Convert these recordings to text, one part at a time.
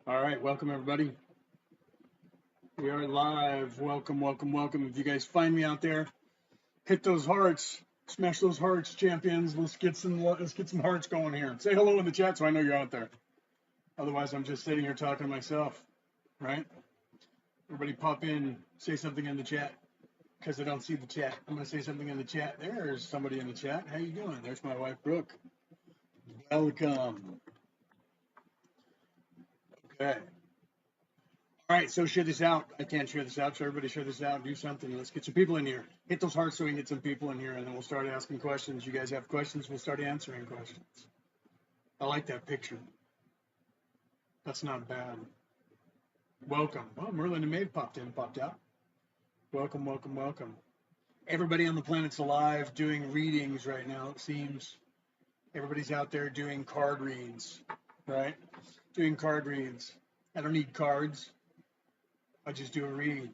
All right, welcome everybody. We are live. Welcome, welcome, welcome. If you guys find me out there, hit those hearts, smash those hearts, champions. Let's get some hearts going here. Say hello in the chat so I know you're out there. Otherwise, I'm just sitting here talking to myself, right? Everybody pop in, say something in the chat because I don't see the chat. I'm gonna say something in the chat. There's somebody in the chat. How you doing? There's my wife Brooke. Welcome. Okay. All right, so share this out. I can't share this out, so everybody share this out. Do something. Let's get some people in here. Hit those hearts so we can get some people in here, and then we'll start asking questions. You guys have questions, we'll start answering questions. I like that picture. That's not bad. Welcome. Well, Merlin&Maeve popped out. Welcome, welcome, welcome. Everybody on the planet's alive doing readings right now, it seems. Everybody's out there doing card reads, right? Doing card reads. I don't need cards. I just do a read.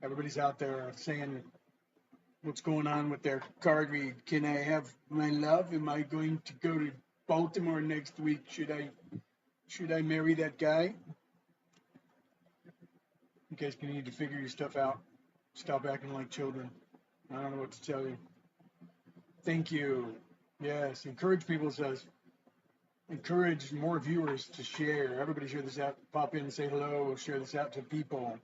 Everybody's out there saying what's going on with their card read. Can I have my love? Am I going to go to Baltimore next week? Should I marry that guy? You guys can need to figure your stuff out. Stop acting like children. I don't know what to tell you. Thank you. Yes, encourage people, says. Encourage more viewers to share. Everybody share this out. Pop in and say hello. Share this out to people.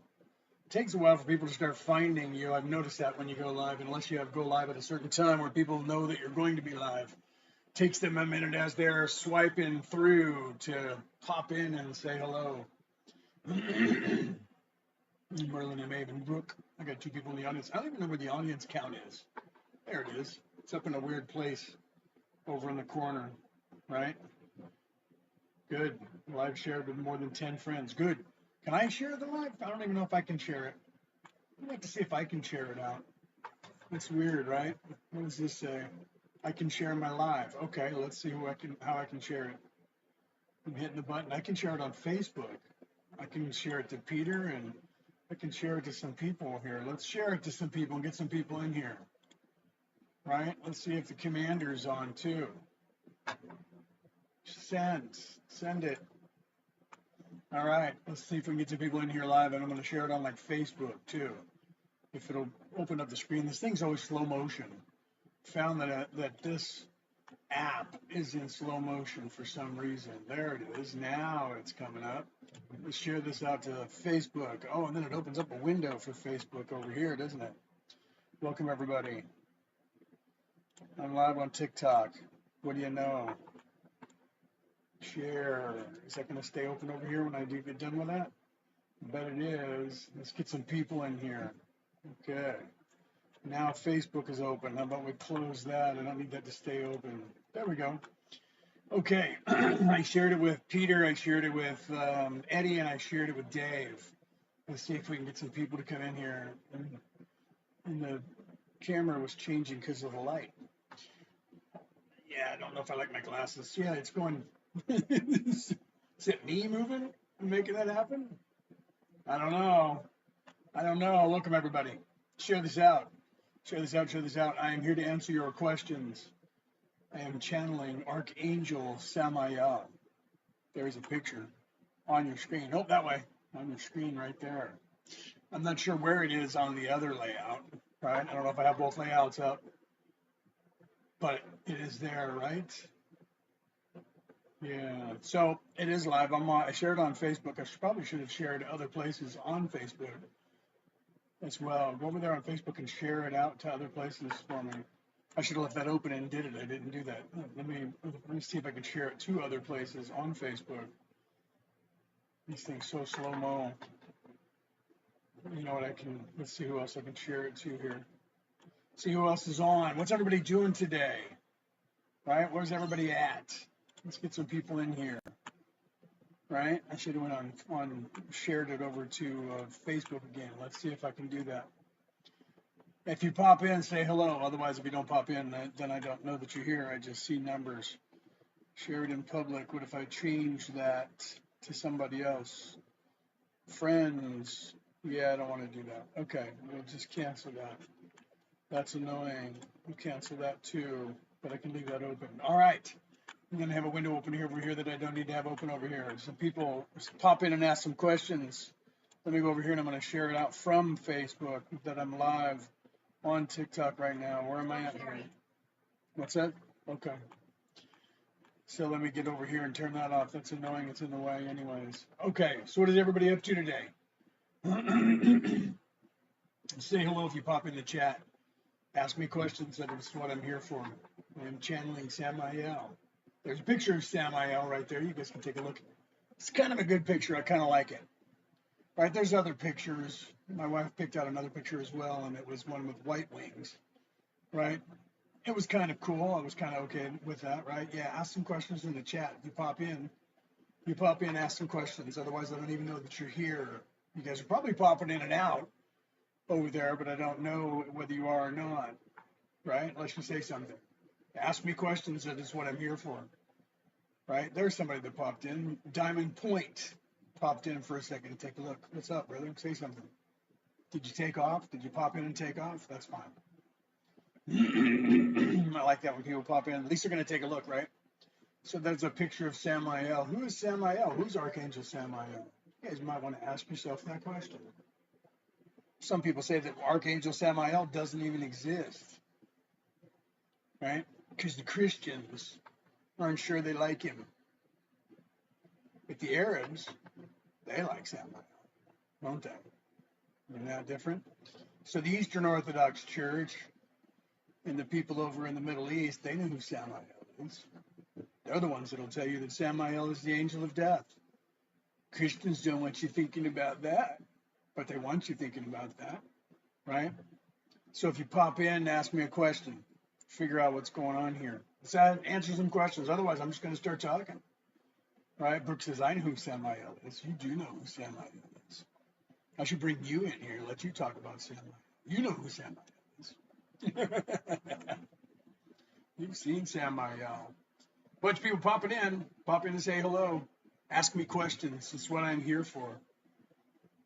It takes a while for people to start finding you. I've noticed that when you go live, unless you have go live at a certain time where people know that you're going to be live. It takes them a minute as they're swiping through to pop in and say hello. Merlin&Maeve and Brooke. I got two people in the audience. I don't even know where the audience count is. There it is. It's up in a weird place over in the corner, right? Good. Live shared with more than 10 friends. Good. Can I share the live? I don't even know if I can share it. I'd like to see if I can share it out. It's weird, right? What does this say? I can share my live. Okay, let's see how I can share it. I'm hitting the button. I can share it on Facebook. I can share it to Peter, and I can share it to some people here. Let's share it to some people and get some people in here. Right? Let's see if the commander's on too. Send it. All right, let's see if we can get some people in here live, and I'm going to share it on like Facebook too. If it'll open up the screen. This thing's always slow motion. Found that this app is in slow motion for some reason. There it is. Now it's coming up. Let's share this out to Facebook. Oh, and then it opens up a window for Facebook over here, doesn't it? Welcome everybody. I'm live on TikTok. What do you know? Share. Is that going to stay open over here when I do get done with that? I bet it is. Let's get some people in here. Okay. Now Facebook is open. How about we close that? I don't need that to stay open. There we go. Okay. I shared it with Peter. I shared it with Eddie, and I shared it with Dave. Let's see if we can get some people to come in here. And the camera was changing because of the light. Yeah, I don't know if I like my glasses. Yeah, it's going. Is it me moving and making that happen? I don't know. Welcome everybody. Share this out. Share this out. I am here to answer your questions. I am channeling Archangel Samael. There's a picture on your screen. Oh, that way. On your screen right there. I'm not sure where it is on the other layout, right? I don't know if I have both layouts up, but it is there, right? Yeah, so it is live. I shared it on Facebook. I probably should have shared other places on Facebook as well. Go over there on Facebook and share it out to other places for me. I should have left that open and did it. I didn't do that. Let me see if I can share it to other places on Facebook. These things so slow-mo. You know what, let's see who else I can share it to here. See who else is on. What's everybody doing today? Right? Where's everybody at? Let's get some people in here. Right? I should have went shared it over to Facebook again. Let's see if I can do that. If you pop in, say hello. Otherwise, if you don't pop in, then I don't know that you're here. I just see numbers. Share it in public. What if I change that to somebody else? Friends. Yeah, I don't want to do that. Okay, we'll just cancel that. That's annoying. We'll cancel that too, but I can leave that open. All right. I'm going to have a window open here over here that I don't need to have open over here. Some people pop in and ask some questions. Let me go over here and I'm going to share it out from Facebook that I'm live on TikTok right now. Where am I at here? What's that? Okay. So let me get over here and turn that off. That's annoying. It's in the way anyways. Okay. So what is everybody up to today? Say hello if you pop in the chat. Ask me questions. That is what I'm here for. I'm channeling Samael. There's a picture of Samael right there. You guys can take a look. It's kind of a good picture. I kind of like it. Right, there's other pictures. My wife picked out another picture as well, and it was one with white wings. Right? It was kind of cool. I was kind of okay with that, right? Yeah, ask some questions in the chat. You pop in, ask some questions. Otherwise, I don't even know that you're here. You guys are probably popping in and out over there, but I don't know whether you are or not, right? Unless you say something. Ask me questions. That is what I'm here for, right? There's somebody that popped in. Diamond Point popped in for a second to take a look. What's up, brother? Say something. Did you take off? Did you pop in and take off? That's fine. I like that when people pop in. At least they're going to take a look, right? So there's a picture of Samael. Who is Samael? Who's Archangel Samael? You guys might want to ask yourself that question. Some people say that Archangel Samael doesn't even exist, right? Because the Christians aren't sure they like him. But the Arabs, they like Samael, don't they? Isn't that different? So the Eastern Orthodox Church and the people over in the Middle East, they know who Samael is. They're the ones that'll tell you that Samael is the angel of death. Christians don't want you thinking about that, but they want you thinking about that, right? So if you pop in and ask me a question, figure out what's going on here. Let's answer some questions. Otherwise, I'm just going to start talking, right? Brooke says, I know who Samael is. You do know who Samael is. I should bring you in here and let you talk about Samael. You know who Samael is. You've seen Samael. Bunch of people popping in. Pop in and say hello. Ask me questions. It's what I'm here for.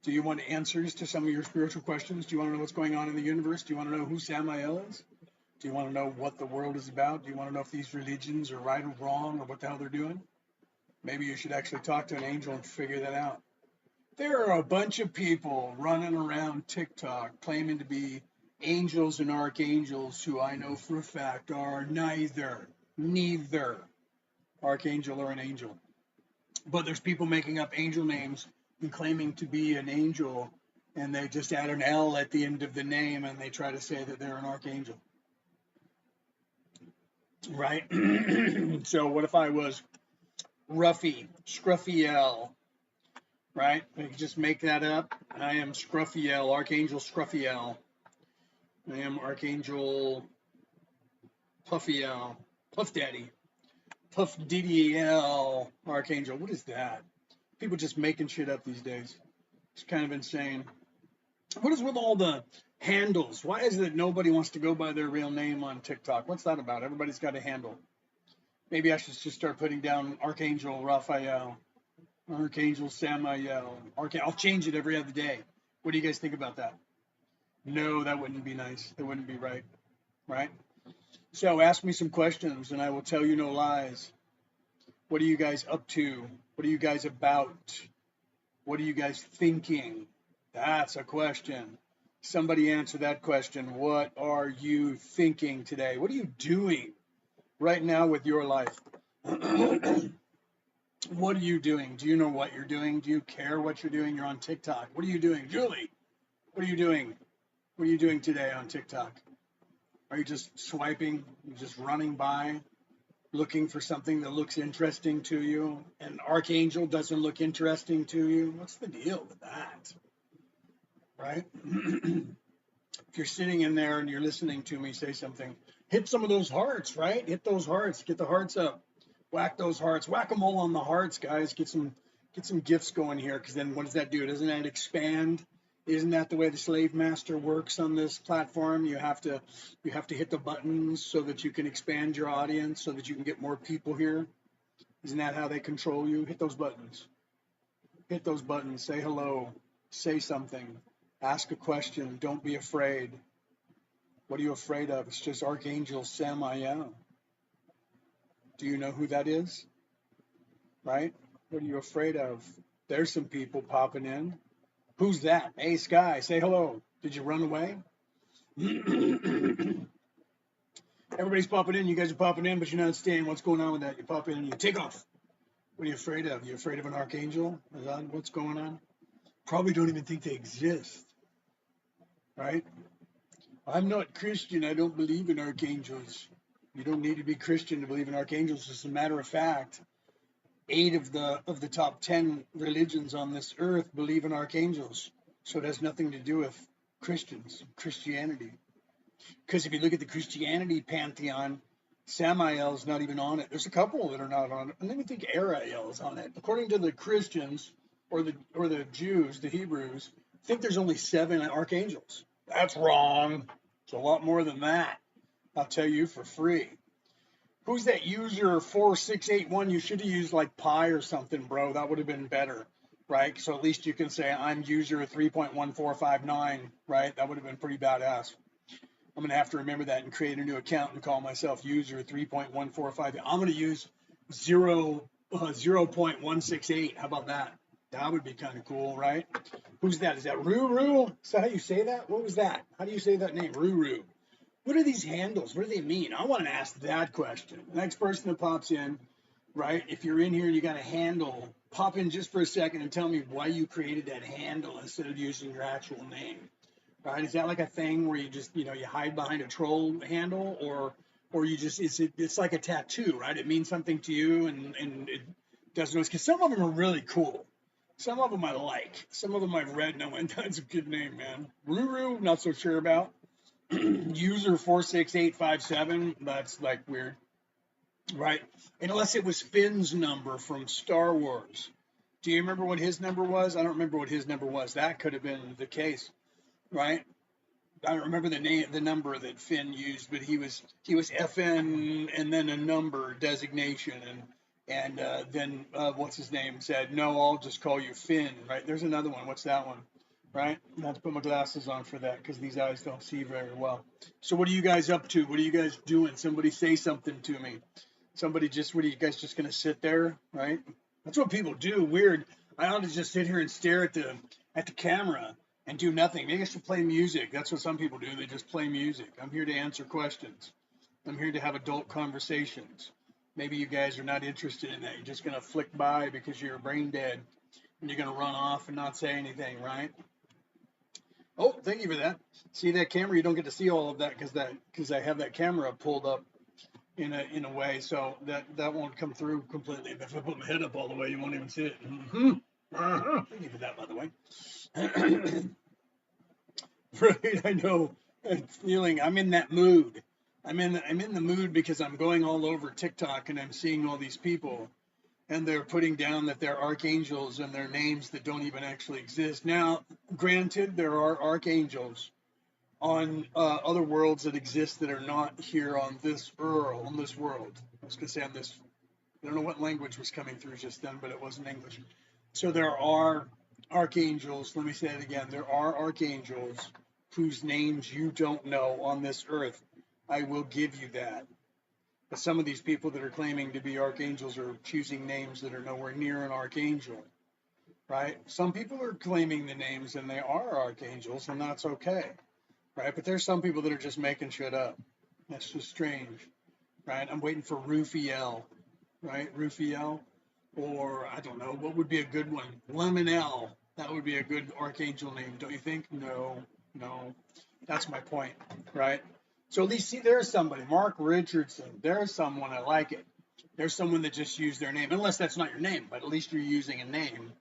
Do you want answers to some of your spiritual questions? Do you want to know what's going on in the universe? Do you want to know who Samael is? Do you want to know what the world is about? Do you want to know if these religions are right or wrong or what the hell they're doing? Maybe you should actually talk to an angel and figure that out. There are a bunch of people running around TikTok claiming to be angels and archangels who I know for a fact are neither archangel or an angel. But there's people making up angel names and claiming to be an angel, and they just add an L at the end of the name and they try to say that they're an archangel. Right? So what if I was Scruffiel, right? I could just make that up. I am Scruffiel, Archangel Scruffiel. I am Archangel Puffiel, Puff Daddy, Puff DDL, Archangel. What is that? People just making shit up these days. It's kind of insane. What is with all the handles? Why is it that nobody wants to go by their real name on TikTok? What's that about? Everybody's got a handle. Maybe I should just start putting down Archangel Raphael, Archangel Samael. I'll change it every other day. What do you guys think about that? No, that wouldn't be nice. That wouldn't be right. Right? So ask me some questions and I will tell you no lies. What are you guys up to? What are you guys about? What are you guys thinking? That's a question. Somebody answer that question. What are you thinking today? What are you doing right now with your life? What are you doing? Do you know what you're doing? Do you care what you're doing? You're on TikTok. What are you doing? Julie, what are you doing? What are you doing today on TikTok? Are you just swiping, just running by, looking for something that looks interesting to you? An archangel doesn't look interesting to you? What's the deal with that? Right? If you're sitting in there and you're listening to me say something, hit some of those hearts, right? Hit those hearts. Get the hearts up. Whack those hearts. Whack them all on the hearts, guys. Get some gifts going here, because then what does that do? Doesn't that expand? Isn't that the way the slave master works on this platform? You have to hit the buttons so that you can expand your audience, so that you can get more people here. Isn't that how they control you? Hit those buttons. Hit those buttons. Say hello. Say something. Ask a question. Don't be afraid. What are you afraid of? It's just Archangel Samael. Do you know who that is? Right? What are you afraid of? There's some people popping in. Who's that? Hey, Sky, say hello. Did you run away? Everybody's popping in. You guys are popping in, but you're not staying. What's going on with that? You pop in and you take off. What are you afraid of? You afraid of an archangel? Is that what's going on? Probably don't even think they exist, right? I'm not Christian. I don't believe in archangels. You don't need to be Christian to believe in archangels. As a matter of fact, 8 of the top 10 religions on this earth believe in archangels. So it has nothing to do with Christianity. Because if you look at the Christianity pantheon, Samael's not even on it. There's a couple that are not on it. And let me think Ariel is on it. According to the Christians or the Jews, the Hebrews, I think there's only 7 archangels. That's wrong. It's a lot more than that. I'll tell you for free. Who's that user 4681? You should have used like pi or something, bro. That would have been better, right? So at least you can say I'm user 3.1459, right? That would have been pretty badass. I'm going to have to remember that and create a new account and call myself user 3.145. I'm going to use 0.168. How about that? That would be kind of cool, right? Who's that? Is that Ruru? Is that how you say that? What was that? How do you say that name? Ruru. What are these handles? What do they mean? I want to ask that question. The next person that pops in, right? If you're in here and you got a handle, pop in just for a second and tell me why you created that handle instead of using your actual name. Right? Is that like a thing where you just, you hide behind a troll handle, or you just, it's like a tattoo, right? It means something to you, and it doesn't, because some of them are really cool. Some of them I like. Some of them I've read and I went, that's a good name, man. Ruru, not so sure about. User 46857, that's like weird, right? Unless it was Finn's number from Star Wars. Do you remember what his number was? I don't remember what his number was. That could have been the case, right? I don't remember the number that Finn used, but he was FN and then a number designation, and then what's his name said, no, I'll just call you Finn, right? There's another one. What's that one? Right? I have to put my glasses on for that because these eyes don't see very well. So what are you guys up to? What are you guys doing? Somebody say something to me. Somebody just, what are you guys just gonna sit there, right? That's what people do. Weird. I ought to just sit here and stare at the camera and do nothing. Maybe I should play music. That's what some people do. They just play music. I'm here to answer questions. I'm here to have adult conversations. Maybe you guys are not interested in that. You're just gonna flick by because you're brain dead and you're gonna run off and not say anything, right? Oh, thank you for that. See that camera? You don't get to see all of that because I have that camera pulled up in a way, so that won't come through completely. But if I put my head up all the way, you won't even see it. Thank you for that, by the way. Right, I know. It's feeling. I'm in that mood. I'm in the mood because I'm going all over TikTok and I'm seeing all these people, and they're putting down that they're archangels and their names that don't even actually exist. Now, granted, there are archangels on other worlds that exist that are not here on this world. I was gonna say on this. I don't know what language was coming through just then, but it wasn't English. So there are archangels. Let me say it again. There are archangels whose names you don't know on this earth. I will give you that. But some of these people that are claiming to be archangels are choosing names that are nowhere near an archangel, right? Some people are claiming the names and they are archangels, and that's okay, right? But there's some people that are just making shit up. That's just strange, right? I'm waiting for Rufiel, right? Rufiel, or I don't know, what would be a good one? Lemonel. That would be a good archangel name, don't you think? No. That's my point, right? So at least see, there's somebody, Mark Richardson. There's someone, I like it. There's someone that just used their name, unless that's not your name, but at least you're using a name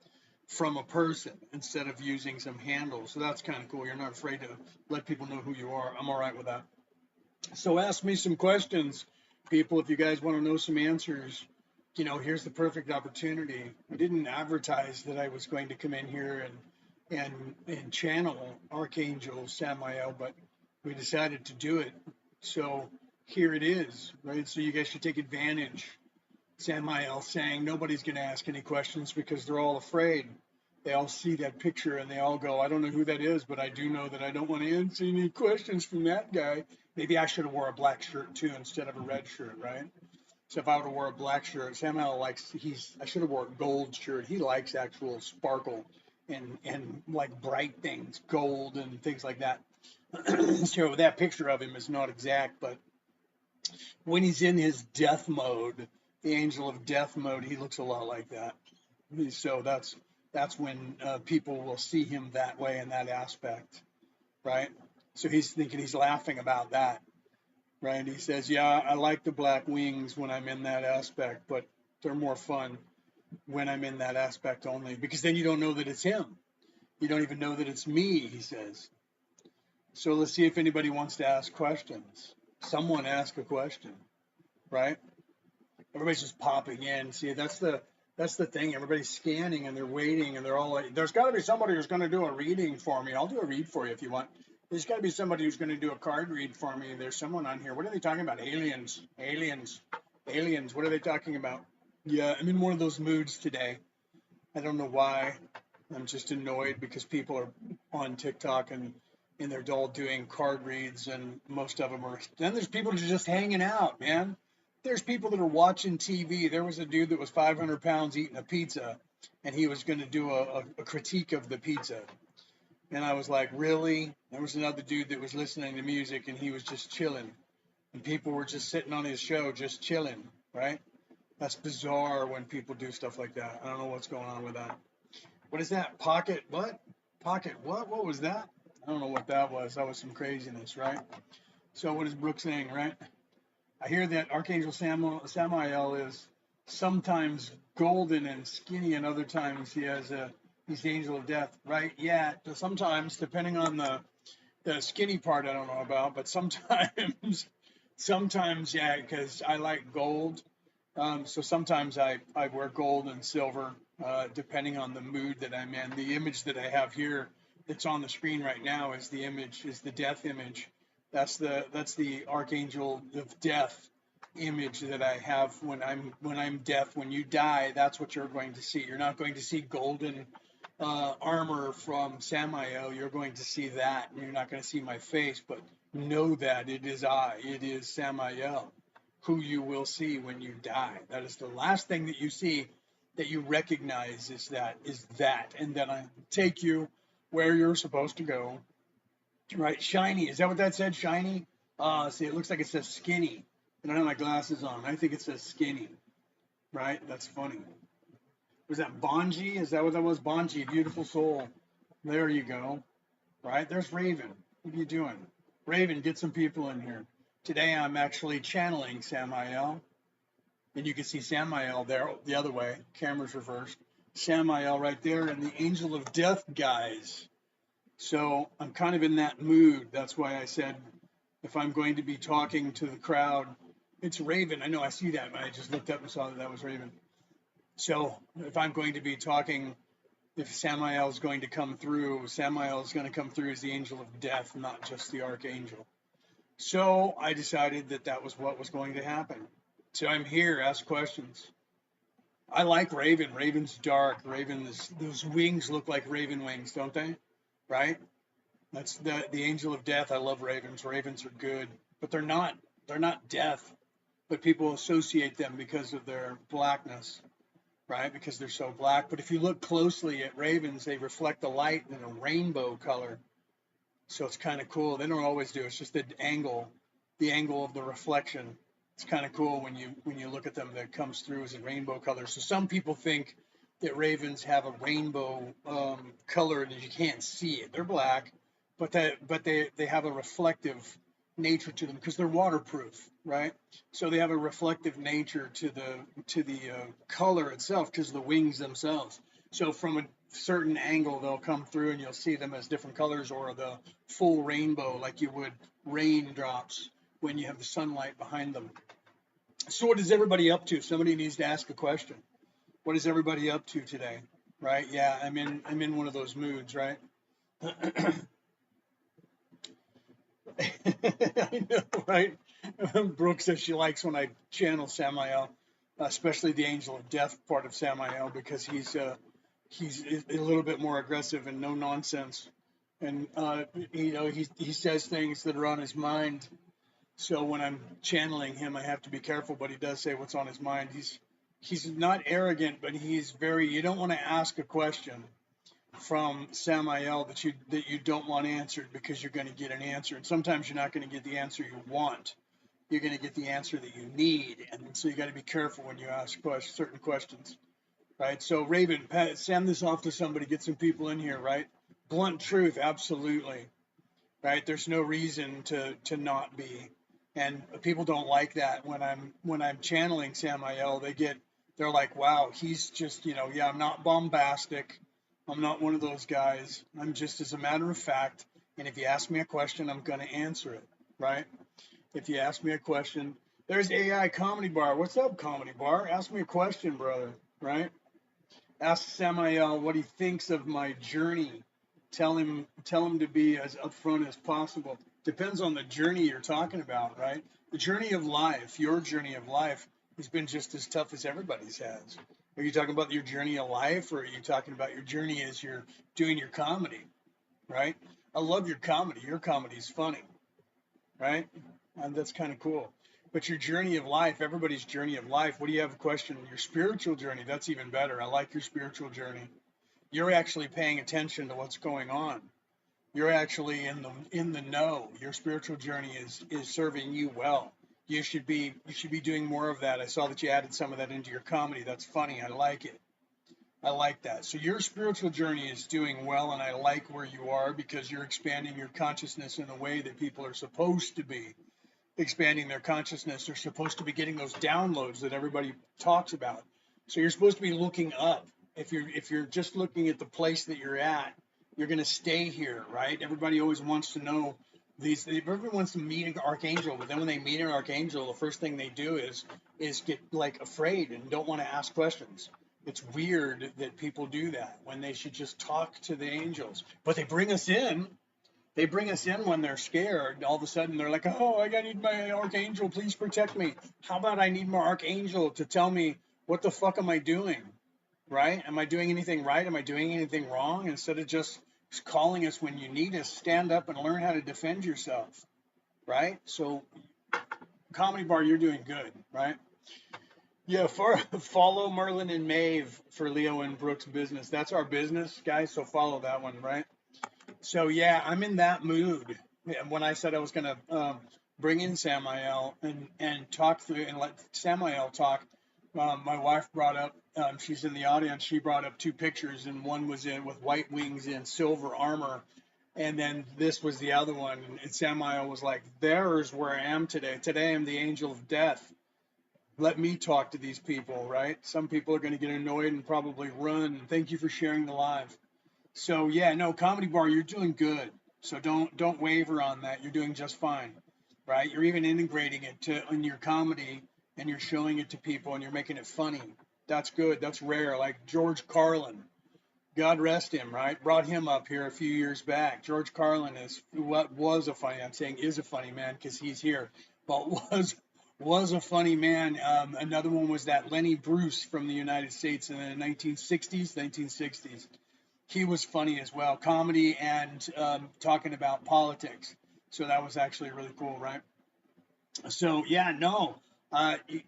from a person instead of using some handle. So that's kind of cool. You're not afraid to let people know who you are. I'm all right with that. So ask me some questions, people, if you guys want to know some answers. Here's the perfect opportunity. I didn't advertise that I was going to come in here and channel Archangel Samael, but we decided to do it. So here it is, right? So you guys should take advantage. Samael saying nobody's going to ask any questions because they're all afraid. They all see that picture and they all go, I don't know who that is, but I do know that I don't want to answer any questions from that guy. Maybe I should have wore a black shirt too instead of a red shirt, right? So if I would have wore a black shirt, Samael likes I should have wore a gold shirt. He likes actual sparkle and like bright things, gold and things like that. So that picture of him is not exact, but when he's in his death mode, the angel of death mode, he looks a lot like that. So that's when people will see him that way in that aspect, right? So he's thinking he's laughing about that, right? He says, "Yeah, I like the black wings when I'm in that aspect, but they're more fun when I'm in that aspect only, because then you don't know that it's him. You don't even know that it's me," he says. So let's see if anybody wants to ask questions. Someone ask a question, right? Everybody's just popping in. See, that's the thing. Everybody's scanning and they're waiting and they're all like, "There's got to be somebody who's going to do a reading for me. I'll do a read for you if you want. There's got to be somebody who's going to do a card read for me. There's someone on here. What are they talking about? Aliens, aliens, aliens. What are they talking about?" Yeah, I'm in one of those moods today. I don't know why. I'm just annoyed because people are on TikTok and they're all doing card reads, and most of them are. Then there's people that are just hanging out, man. There's people that are watching TV. There was a dude that was 500 pounds eating a pizza, and he was going to do a critique of the pizza. And I was like, really? There was another dude that was listening to music, and he was just chilling. And people were just sitting on his show, just chilling, right? That's bizarre when people do stuff like that. I don't know what's going on with that. What is that? Pocket what? Pocket what? What was that? I don't know what that was. That was some craziness, right? So what is Brooke saying, right? I hear that Archangel Samael is sometimes golden and skinny, and other times he's the angel of death, right? Yeah, sometimes depending on the skinny part I don't know about, but sometimes yeah, because I like gold. So sometimes I wear gold and silver, depending on the mood that I'm in. The image that I have here that's on the screen right now is the death image. That's the archangel of death image that I have when I'm death. When you die, that's what you're going to see. You're not going to see golden armor from Samael. You're going to see that. You're not going to see my face, but know that it is I. It is Samael, who you will see when you die. That is the last thing that you see, that you recognize, is that, and then I take you where you're supposed to go. Right, shiny. Is that what that said? Shiny. See, it looks like it says skinny. I don't have my glasses on. I think it says skinny. Right. That's funny. Was that Bonji? Is that what that was? Bonji, beautiful soul. There you go. Right. There's Raven. What are you doing? Raven, get some people in here. Today I'm actually channeling Samael. And you can see Samael there the other way. Camera's reversed. Samael right there, and the angel of death guys. So I'm kind of in that mood. That's why I said if I'm going to be talking to the crowd, it's Raven. I know I see that. I just looked up and saw that was Raven. So if I'm going to be talking, if Samael is going to come through, Samael is going to come through as the angel of death, not just the archangel. So I decided that was what was going to happen. So I'm here, ask questions. I like Raven. Raven's dark. Those wings look like raven wings, don't they? Right? That's the angel of death. I love ravens. Ravens are good, but they're not death. But people associate them because of their blackness, right? Because they're so black. But if you look closely at ravens, they reflect the light in a rainbow color. So it's kind of cool. They don't always do. It's just the angle of the reflection. It's kind of cool when you look at them, that comes through as a rainbow color. So some people think that ravens have a rainbow color and you can't see it. They're black, but they have a reflective nature to them because they're waterproof, right? So they have a reflective nature to the color itself because of the wings themselves. So from a certain angle, they'll come through and you'll see them as different colors, or the full rainbow, like you would raindrops when you have the sunlight behind them. So what is everybody up to? Somebody needs to ask a question. What is everybody up to today? Right? Yeah, I'm in one of those moods, right? I know, right? Brooke says she likes when I channel Samael, especially the angel of death part of Samael, because he's a little bit more aggressive and no nonsense, and he says things that are on his mind, So when I'm channeling him, I have to be careful, but he does say what's on his mind. He's not arrogant, but he's very. You don't want to ask a question from Samael that you don't want answered because you're going to get an answer, and sometimes you're not going to get the answer you want. You're going to get the answer that you need, and so you got to be careful when you ask certain questions, right? So Raven, send this off to somebody, get some people in here, right? Blunt truth, absolutely, right? There's no reason to not be, and people don't like that when I'm channeling Samael. They're like, wow, he's just yeah, I'm not bombastic, I'm not one of those guys. I'm just as a matter of fact, and if you ask me a question, I'm going to answer it, right? If you ask me a question, there's AI Comedy Bar. What's up, Comedy Bar? Ask me a question, brother, right? Ask Samael what he thinks of my journey. Tell him to be as upfront as possible. Depends on the journey you're talking about, right? The journey of life, your journey of life, has been just as tough as everybody's has. Are you talking about your journey of life, or are you talking about your journey as you're doing your comedy, right? I love your comedy. Your comedy is funny, right? And that's kind of cool. But your journey of life, everybody's journey of life, what do you have a question? Your spiritual journey, that's even better. I like your spiritual journey. You're actually paying attention to what's going on. You're actually in the know. Your spiritual journey is serving you well. You should be doing more of that. I saw that you added some of that into your comedy. That's funny. I like it. I like that. So your spiritual journey is doing well, and I like where you are because you're expanding your consciousness in a way that people are supposed to be expanding their consciousness. They're supposed to be getting those downloads that everybody talks about. So you're supposed to be looking up. If you're just looking at the place that you're at, you're going to stay here, right? Everybody always wants to know these. Everybody wants to meet an archangel, but then when they meet an archangel, the first thing they do is get like afraid and don't want to ask questions. It's weird that people do that when they should just talk to the angels. But they bring us in when they're scared. All of a sudden, they're like, "Oh, I need my archangel. Please protect me." How about I need my archangel to tell me what the fuck am I doing? Right? Am I doing anything right? Am I doing anything wrong? Instead of just calling us when you need us, stand up and learn how to defend yourself. Right? So, Comedy Bar, you're doing good. Right? Yeah. Follow Merlin&Maeve for Leo and Brooks' business. That's our business, guys. So follow that one. Right? So yeah, I'm in that mood. When I said I was going to bring in Samael and talk through and let Samael talk, my wife brought up. She's in the audience. She brought up two pictures, and one was in with white wings in silver armor, and then this was the other one. And Samael was like, "There's where I am today. Today I'm the angel of death. Let me talk to these people." Right? Some people are going to get annoyed and probably run. Thank you for sharing the live. So yeah, no, Comedy Bar, you're doing good. So don't waver on that. You're doing just fine, right? You're even integrating it in your comedy, and you're showing it to people, and you're making it funny. That's good. That's rare. Like George Carlin, God rest him, right? Brought him up here a few years back. George Carlin is what was a funny. I'm saying is a funny man because he's here, but was a funny man. Another one was that Lenny Bruce from the United States in the 1960s, 1960s. He was funny as well, comedy and talking about politics. So that was actually really cool, right? So yeah, no,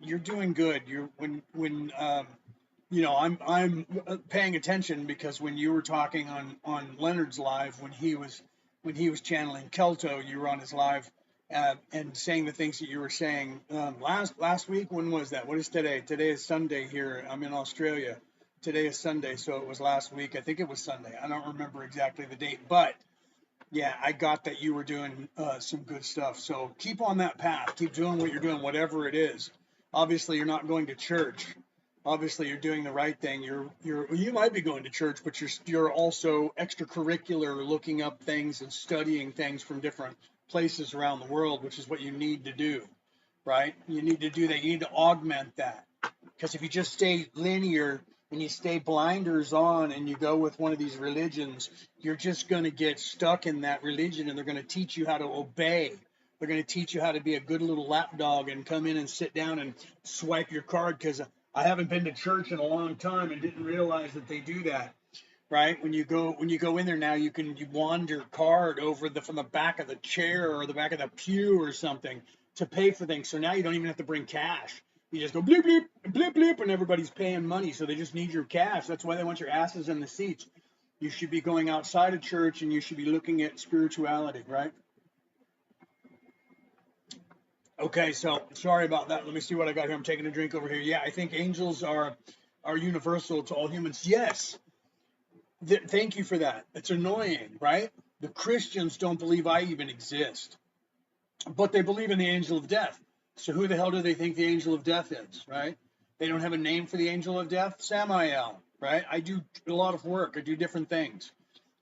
you're doing good. You're when I'm paying attention because when you were talking on Leonard's live when he was channeling Kelto, you were on his live and saying the things that you were saying last week. When was that? What is today? Today is Sunday here. I'm in Australia. Today is Sunday, so it was last week. I think it was Sunday. I don't remember exactly the date, but yeah, I got that you were doing some good stuff. So keep on that path. Keep doing what you're doing, whatever it is. Obviously, you're not going to church. Obviously, you're doing the right thing. You might be going to church, but you're also extracurricular, looking up things and studying things from different places around the world, which is what you need to do, right? You need to do that. You need to augment that. Because if you just stay linear and you stay blinders on and you go with one of these religions, you're just going to get stuck in that religion, and they're going to teach you how to obey. They're going to teach you how to be a good little lapdog and come in and sit down and swipe your card because I haven't been to church in a long time and didn't realize that they do that. Right? When you go in there now, you wand your card over from the back of the chair or the back of the pew or something. to pay for things. So now you don't even have to bring cash. You just go bleep, bleep, bleep, bleep, and everybody's paying money. So they just need your cash. That's why they want your asses in the seats. You should be going outside of church and you should be looking at spirituality, right? Okay, so sorry about that. Let me see what I got here. I'm taking a drink over here. Yeah, I think angels are universal to all humans. Yes. Thank you for that. It's annoying, right? The Christians don't believe I even exist, but they believe in the angel of death. So who the hell do they think the angel of death is, right? They don't have a name for the angel of death. Samael, right? I do a lot of work. I do different things.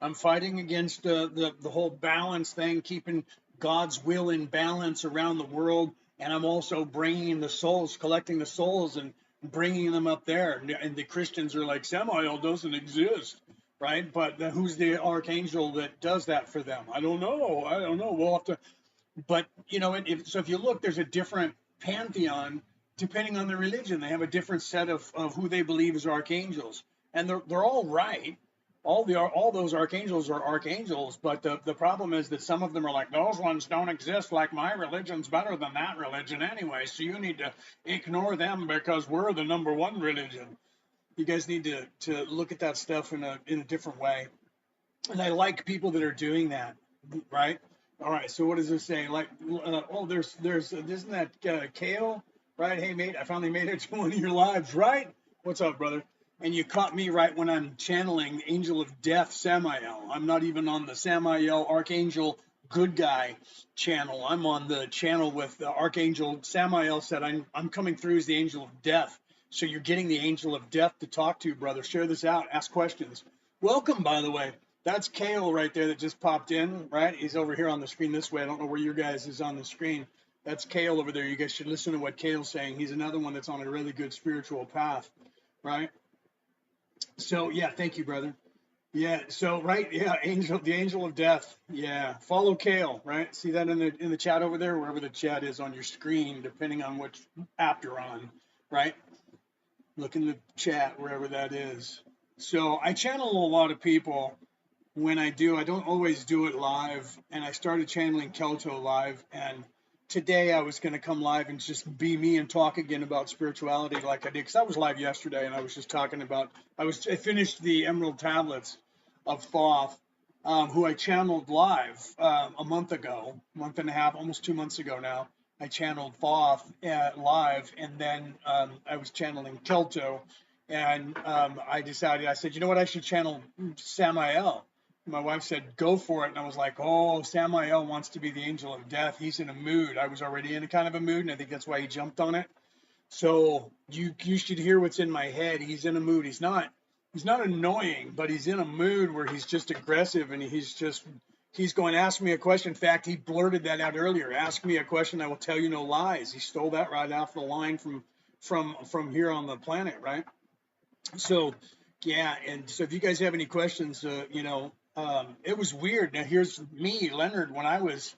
I'm fighting against the whole balance thing, keeping God's will in balance around the world, and I'm also bringing the souls, collecting the souls, and bringing them up there. And the Christians are like, Samael doesn't exist, right? But who's the archangel that does that for them? I don't know. I don't know. We'll have to. But you know, so if you look, there's a different pantheon depending on the religion. They have a different set of who they believe is archangels, and they're all right. All those archangels are archangels, but the problem is that some of them are like, those ones don't exist. Like, my religion's better than that religion anyway, so you need to ignore them because we're the number one religion. You guys need to look at that stuff in a different way. And I like people that are doing that, right? All right. So what does this say? Like, there's isn't that Kale, right? Hey, mate, I finally made it to one of your lives, right? What's up, brother? And you caught me right when I'm channeling Angel of Death, Samael. I'm not even on the Samael Archangel Good Guy channel. I'm on the channel with the Archangel. Samael said I'm coming through as the Angel of Death. So you're getting the Angel of Death to talk to, brother. Share this out. Ask questions. Welcome, by the way. That's Kale right there that just popped in, right? He's over here on the screen this way. I don't know where your guys is on the screen. That's Kale over there. You guys should listen to what Kale's saying. He's another one that's on a really good spiritual path, right? So yeah, thank you, brother. Yeah, so right, yeah, the angel of death. Yeah, follow Kale, right? See that in the chat over there, wherever the chat is on your screen, depending on which app you're on, right? Look in the chat wherever that is. So I channel a lot of people. When I do, I don't always do it live, and I started channeling Kelto live, and today I was going to come live and just be me and talk again about spirituality like I did, because I was live yesterday, and I was just talking about, I finished the Emerald Tablets of Thoth, who I channeled live a month and a half, almost 2 months ago now. I channeled Thoth live, and then I was channeling Kelto, and I said, you know what, I should channel Samael. My wife said, go for it. And I was like, oh, Samael wants to be the angel of death. He's in a mood. I was already in a kind of a mood, and I think that's why he jumped on it. So you should hear what's in my head. He's in a mood. He's not annoying, but he's in a mood where he's just aggressive, and he's going to ask me a question. In fact, he blurted that out earlier. Ask me a question, I will tell you no lies. He stole that right off the line from here on the planet, right? So, yeah, and so if you guys have any questions, it was weird. Now, here's me, Leonard, when I was,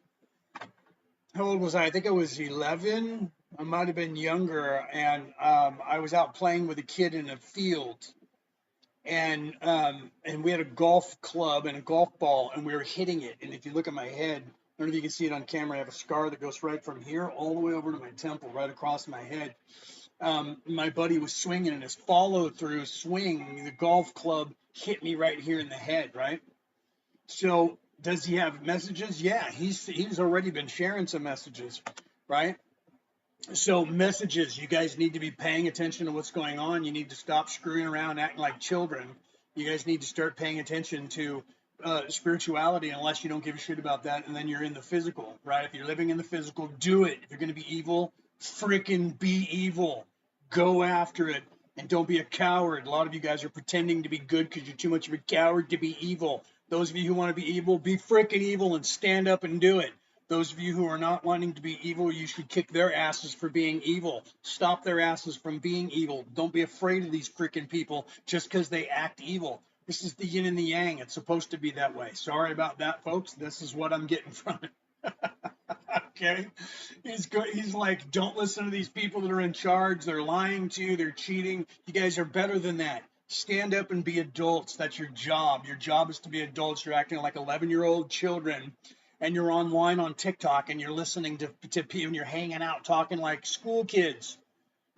how old was I? I think I was 11. I might have been younger, and I was out playing with a kid in a field, and we had a golf club and a golf ball, and we were hitting it. And if you look at my head, I don't know if you can see it on camera, I have a scar that goes right from here all the way over to my temple, right across my head. My buddy was swinging, and his follow-through swing, the golf club hit me right here in the head, right? So does he have messages? Yeah, he's already been sharing some messages, right? So messages, you guys need to be paying attention to what's going on. You need to stop screwing around, acting like children. You guys need to start paying attention to spirituality, unless you don't give a shit about that, and then you're in the physical, right? If you're living in the physical, do it. If you're going to be evil, freaking be evil. Go after it, and don't be a coward. A lot of you guys are pretending to be good because you're too much of a coward to be evil. Those of you who want to be evil, be freaking evil and stand up and do it. Those of you who are not wanting to be evil, you should kick their asses for being evil. Stop their asses from being evil. Don't be afraid of these freaking people just because they act evil. This is the yin and the yang. It's supposed to be that way. Sorry about that, folks. This is what I'm getting from it. Okay? He's like, don't listen to these people that are in charge. They're lying to you. They're cheating. You guys are better than that. Stand up and be adults. That's your job. Your job is to be adults. You're acting like 11-year-old children. and you're online on TikTok and you're listening to people and you're hanging out talking like school kids.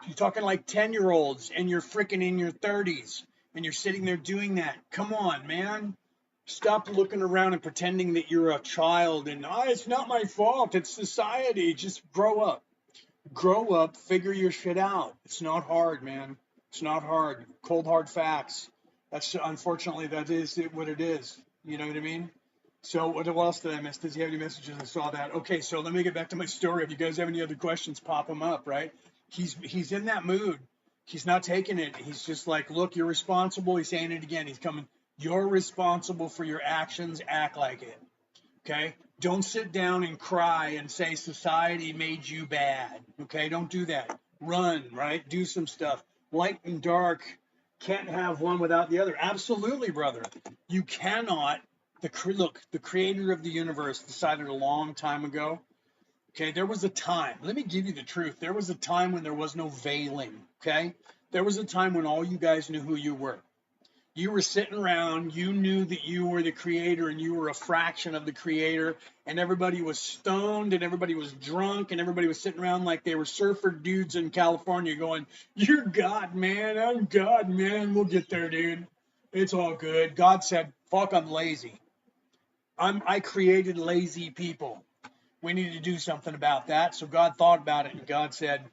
You're talking like 10-year-olds and you're freaking in your 30s and you're sitting there doing that. Come on, man. Stop looking around and pretending that you're a child and, it's not my fault. It's society. Just grow up. Grow up, figure your shit out. It's not hard, man. It's not hard. Cold hard facts. That's unfortunately that is what it is. You know what I mean? So what else did I miss? Does he have any messages? I saw that. Okay, so let me get back to my story. If you guys have any other questions, pop them up, right? He's in that mood. He's not taking it. He's just like, look, you're responsible. He's saying it again. He's coming. You're responsible for your actions. Act like it. Okay? Don't sit down and cry and say society made you bad. Okay? Don't do that. Run, right? Do some stuff. Light and dark can't have one without the other. Absolutely, brother. You cannot. Look, the creator of the universe decided a long time ago. Okay, there was a time. Let me give you the truth. There was a time when there was no veiling. Okay? There was a time when all you guys knew who you were. You were sitting around, you knew that you were the creator and you were a fraction of the creator, and everybody was stoned and everybody was drunk and everybody was sitting around like they were surfer dudes in California going, you're God, man, I'm God, man, we'll get there, dude. It's all good. God said, fuck, I'm lazy. I created lazy people. We need to do something about that. So God thought about it and God said,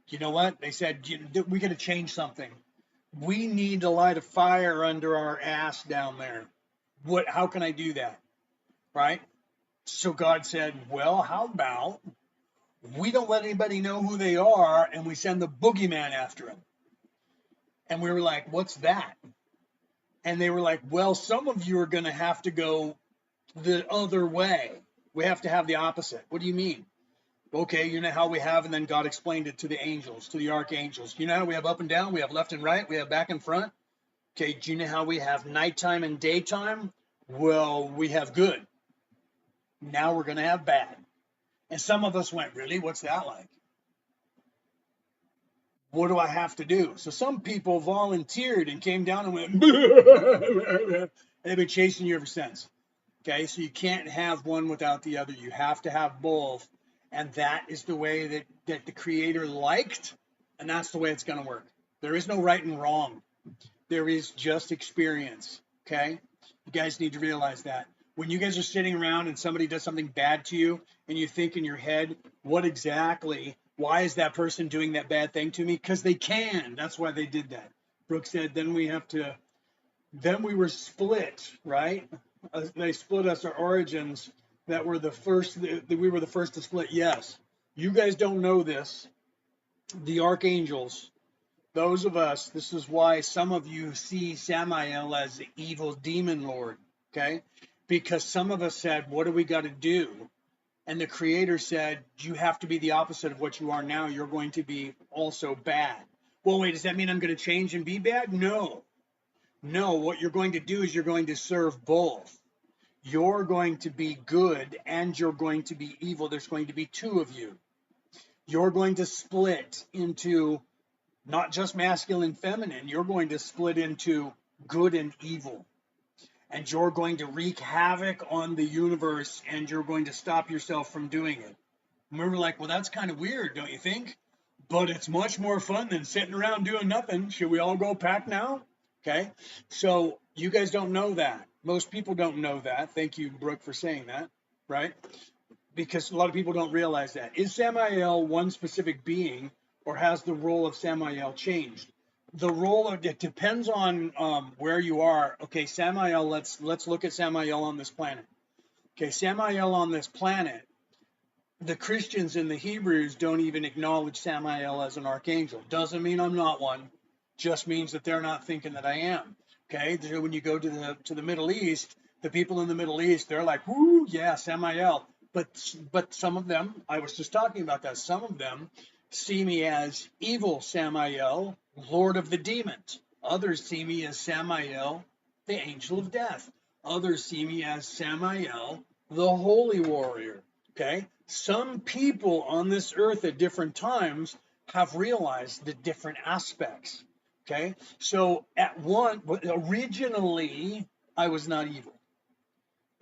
you know what? They said, we got to change something. We need to light a fire under our ass down there. How can I do that? Right? So God said, well, how about we don't let anybody know who they are and we send the boogeyman after them? And we were like, what's that? And they were like, well, some of you are going to have to go the other way. We have to have the opposite. What do you mean? Okay, you know how we have, and then God explained it to the angels, to the archangels. You know how we have up and down, we have left and right, we have back and front. Okay, do you know how we have nighttime and daytime? Well, we have good. Now we're going to have bad. And some of us went, really? What's that like? What do I have to do? So some people volunteered and came down and went, and they've been chasing you ever since. Okay, so you can't have one without the other. You have to have both. And that is the way that the creator liked, and that's the way it's going to work. There is no right and wrong. There is just experience, okay? You guys need to realize that. When you guys are sitting around and somebody does something bad to you, and you think in your head, why is that person doing that bad thing to me? Because they can. That's why they did that. Brooke said, then we were split, right? They split us, our origins, we were the first to split. Yes. You guys don't know this. The archangels, those of us, this is why some of you see Samael as the evil demon lord, okay? Because some of us said, what do we got to do? And the creator said, you have to be the opposite of what you are now. You're going to be also bad. Well, wait, does that mean I'm going to change and be bad? No. No, what you're going to do is you're going to serve both. You're going to be good and you're going to be evil. There's going to be two of you. You're going to split into not just masculine and feminine. You're going to split into good and evil. And you're going to wreak havoc on the universe and you're going to stop yourself from doing it. And we were like, well, that's kind of weird, don't you think? But it's much more fun than sitting around doing nothing. Should we all go pack now? Okay. So you guys don't know that. Most people don't know that. Thank you, Brooke, for saying that, right? Because a lot of people don't realize that. Is Samael one specific being, or has the role of Samael changed? The role of it depends on where you are. Okay, Samael. Let's look at Samael on this planet. Okay, Samael on this planet. The Christians and the Hebrews don't even acknowledge Samael as an archangel. Doesn't mean I'm not one. Just means that they're not thinking that I am. Okay, so when you go to the Middle East, the people in the Middle East, they're like, whoo, yeah, Samael. But some of them, I was just talking about that, some of them see me as evil Samael, Lord of the demons. Others see me as Samael, the angel of death. Others see me as Samael, the holy warrior. Okay, some people on this earth at different times have realized the different aspects. Okay, so originally I was not evil.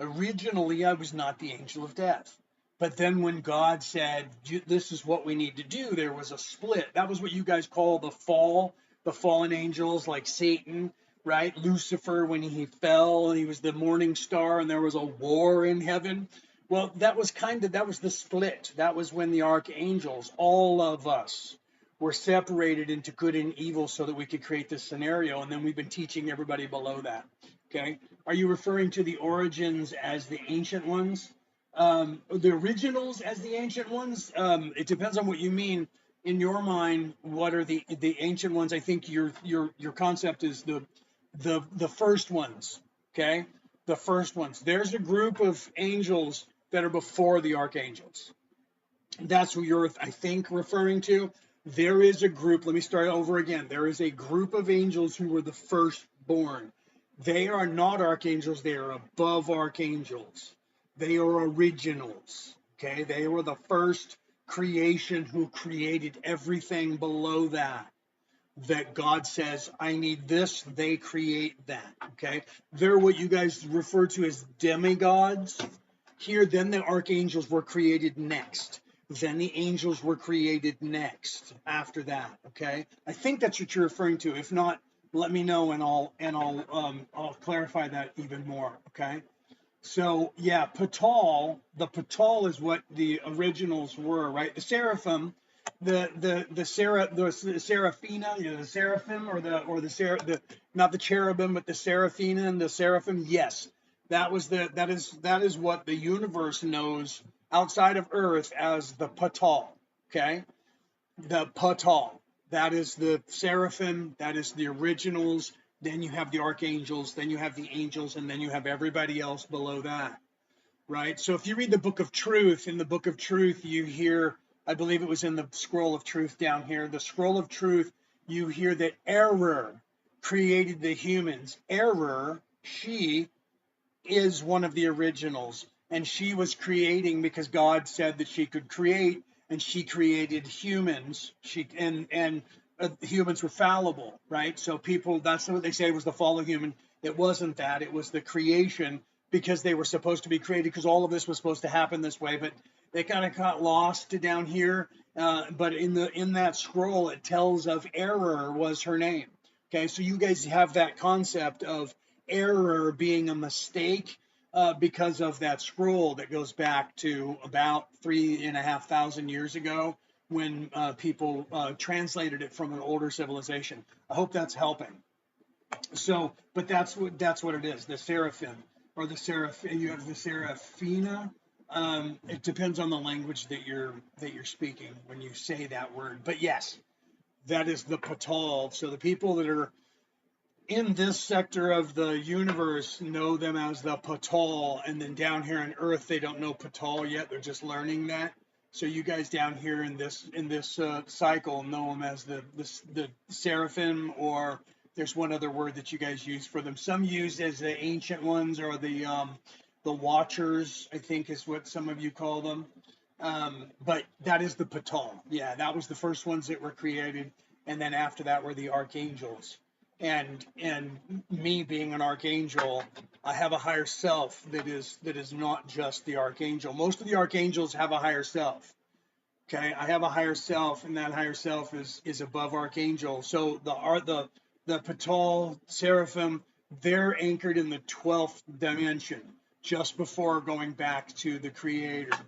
Originally, I was not the angel of death. But then when God said, this is what we need to do, there was a split. That was what you guys call the fall, the fallen angels like Satan, right? Lucifer, when he fell, he was the morning star and there was a war in heaven. Well, that was the split. That was when the archangels, all of us, were separated into good and evil so that we could create this scenario. And then we've been teaching everybody below that. Okay. Are you referring to the origins as the ancient ones? The originals as the ancient ones? It depends on what you mean. In your mind, what are the ancient ones? I think your concept is the first ones. Okay, the first ones. There's a group of angels that are before the archangels. That's who you're, I think, referring to. There is a group. Let me start over again. There is a group of angels who were the firstborn. They are not archangels. They are above archangels. They are originals. Okay, they were the first creation who created everything below that. That God says, I need this, they create that. Okay, they're what you guys refer to as demigods. Here, then the archangels were created next. Then the angels were created next after that. Okay, I think that's what you're referring to. If not, let me know and I'll clarify that even more. Okay. So yeah, the Patal is what the originals were, right? The seraphim, the seraphina, the seraphim, or the not the cherubim, but the seraphina and the seraphim. Yes, that is what the universe knows outside of Earth as the Patal. Okay, the Patal. That is the seraphim. That is the originals. Then you have the archangels. Then you have the angels, and then you have everybody else below that, right? So if you read the Book of Truth, in the Book of Truth, you hear, I believe it was in the Scroll of Truth down here, the Scroll of Truth, you hear that Error created the humans. Error, she is one of the originals, and she was creating because God said that she could create, and she created humans. Humans were fallible, right? So people, that's what they say was the fall of human. It wasn't that. It was the creation because they were supposed to be created because all of this was supposed to happen this way, but they kind of got lost down here. But in that scroll, it tells of Error was her name. Okay, so you guys have that concept of error being a mistake because of that scroll that goes back to about 3,500 years ago when people translated it from an older civilization. I hope that's helping. So, but that's what it is. The seraphim or the seraph. You have the seraphina. It depends on the language that you're speaking when you say that word. But yes, that is the patal. So the people that are in this sector of the universe know them as the Patal, and then down here on Earth they don't know Patal yet. They're just learning that. So you guys down here in this cycle know them as the seraphim, or there's one other word that you guys use for them. Some use as the ancient ones or the watchers, I think is what some of you call them. But that is the Patal. Yeah, that was the first ones that were created, and then after that were the archangels. And me being an archangel, I have a higher self that is not just the archangel. Most of the archangels have a higher self. Okay, I have a higher self, and that higher self is above archangel. So the Patal seraphim, they're anchored in the 12th dimension, just before going back to the Creator.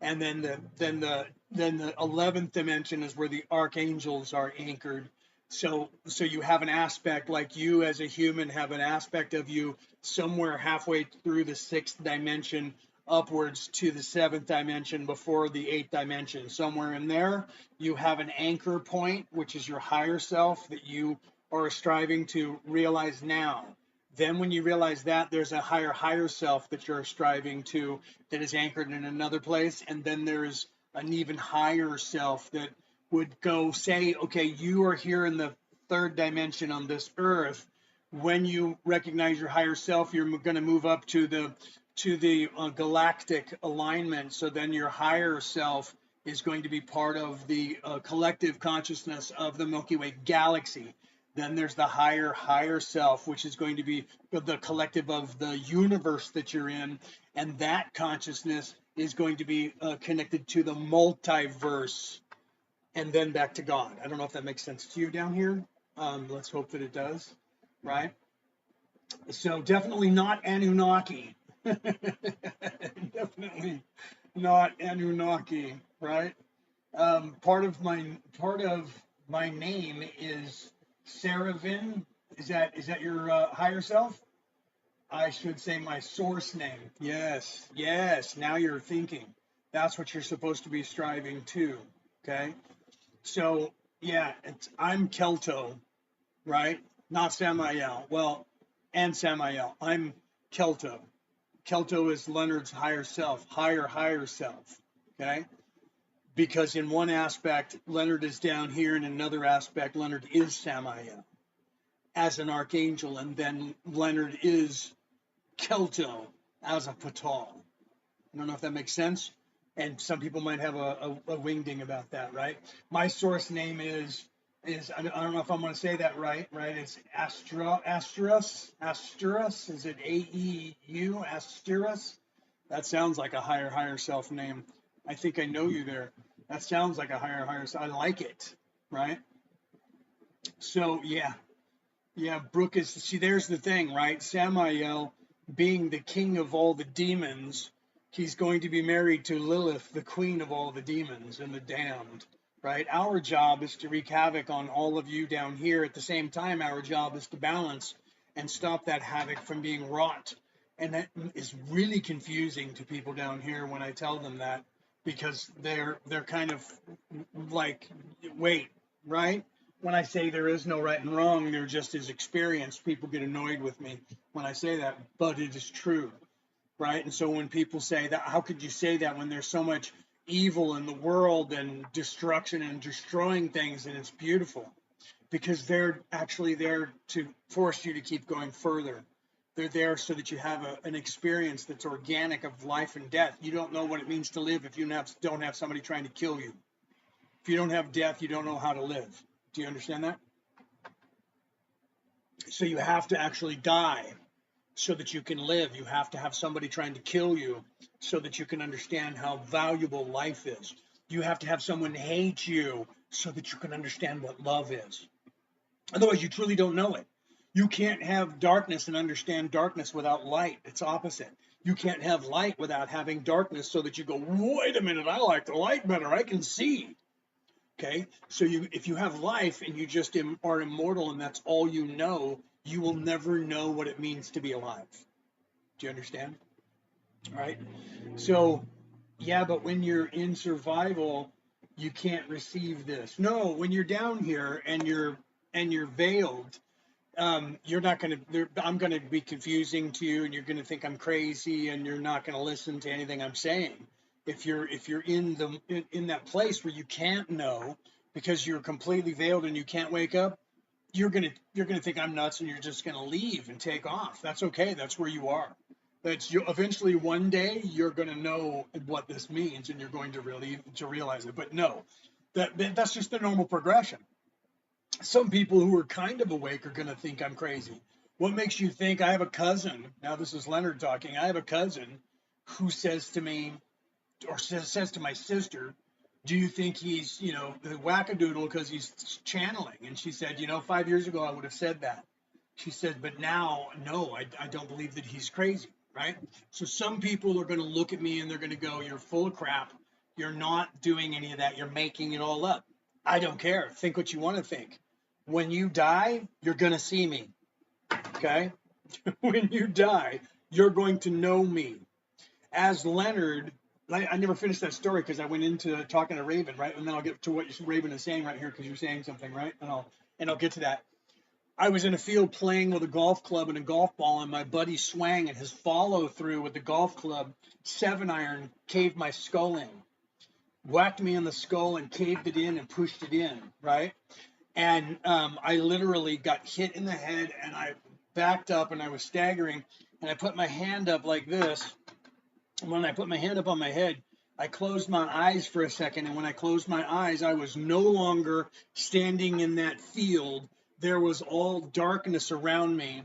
And then the 11th dimension is where the archangels are anchored. So you have an aspect, like you as a human have an aspect of you somewhere halfway through the 6th dimension upwards to the 7th dimension before the 8th dimension. Somewhere in there, you have an anchor point, which is your higher self that you are striving to realize now. Then when you realize that, there's a higher self that you're striving to that is anchored in another place. And then there's an even higher self that would go say, okay, you are here in the 3rd dimension on this earth. When you recognize your higher self, you're going to move up to the galactic alignment. So then your higher self is going to be part of the collective consciousness of the Milky Way galaxy. Then there's the higher self, which is going to be the collective of the universe that you're in. And that consciousness is going to be connected to the multiverse and then back to God. I don't know if that makes sense to you down here. Let's hope that it does, right? So definitely not Anunnaki. Definitely not Anunnaki, right? Part of my name is Saravin. Is that your higher self? I should say my source name. Yes, yes. Now you're thinking. That's what you're supposed to be striving to. Okay. So yeah, I'm Kelto, right? Not Samael. Well, and Samael. I'm Kelto. Kelto is Leonard's higher self, higher self. Okay. Because in one aspect, Leonard is down here, and in another aspect, Leonard is Samael as an archangel, and then Leonard is Kelto as a Patal. I don't know if that makes sense. And some people might have a wingding about that, right? My source name is I don't know if I'm going to say that right? It's Asturus. Is it AEU? Asturus? That sounds like a higher self name. I think I know you there. That sounds like a higher self. I like it, right? So yeah. Brooke is. See, there's the thing, right? Samael, being the king of all the demons, he's going to be married to Lilith, the queen of all the demons and the damned, right? Our job is to wreak havoc on all of you down here. At the same time, our job is to balance and stop that havoc from being wrought. And that is really confusing to people down here when I tell them that, because they're kind of like, wait, right? When I say there is no right and wrong, they're just as experienced. People get annoyed with me when I say that, but it is true, right? And so when people say that, how could you say that when there's so much evil in the world and destruction and destroying things, and it's beautiful? Because they're actually there to force you to keep going further. They're there so that you have an experience that's organic of life and death. You don't know what it means to live if you don't have somebody trying to kill you. If you don't have death, you don't know how to live. Do you understand that? So you have to actually die so that you can live. You have to have somebody trying to kill you so that you can understand how valuable life is. You have to have someone hate you so that you can understand what love is. Otherwise, you truly don't know it. You can't have darkness and understand darkness without light. It's opposite. You can't have light without having darkness so that you go, wait a minute, I like the light better. I can see. Okay, so if you have life and you just are immortal and that's all you know, you will never know what it means to be alive. Do you understand? All right. So, yeah, but when you're in survival, you can't receive this. No, when you're down here and you're veiled, you're not going to. I'm going to be confusing to you, and you're going to think I'm crazy, and you're not going to listen to anything I'm saying. If you're in that place where you can't know because you're completely veiled and you can't wake up, you're gonna think I'm nuts, and you're just gonna leave and take off. That's okay. That's where you are. Eventually one day you're gonna know what this means, and you're going to realize it. But no, that's just the normal progression. Some people who are kind of awake are gonna think I'm crazy. What makes you think? I have a cousin. Now this is Leonard talking. I have a cousin who says to me, or says to my sister, do you think he's, the wackadoodle because he's channeling? And she said, 5 years ago I would have said that. She said, but now, no, I don't believe that he's crazy, right? So some people are going to look at me and they're going to go, you're full of crap. You're not doing any of that. You're making it all up. I don't care. Think what you want to think. When you die, you're going to see me, okay? When you die, you're going to know me. As Leonard, I never finished that story because I went into talking to Raven, right? And then I'll get to what Raven is saying right here because you're saying something, right? And I'll get to that. I was in a field playing with a golf club and a golf ball, and my buddy swang, and his follow through with the golf club 7-iron caved my skull in, whacked me in the skull and caved it in and pushed it in, right? And I literally got hit in the head, and I backed up and I was staggering, and I put my hand up like this. When I put my hand up on my head, I closed my eyes for a second, and when I closed my eyes, I was no longer standing in that field there was all darkness around me,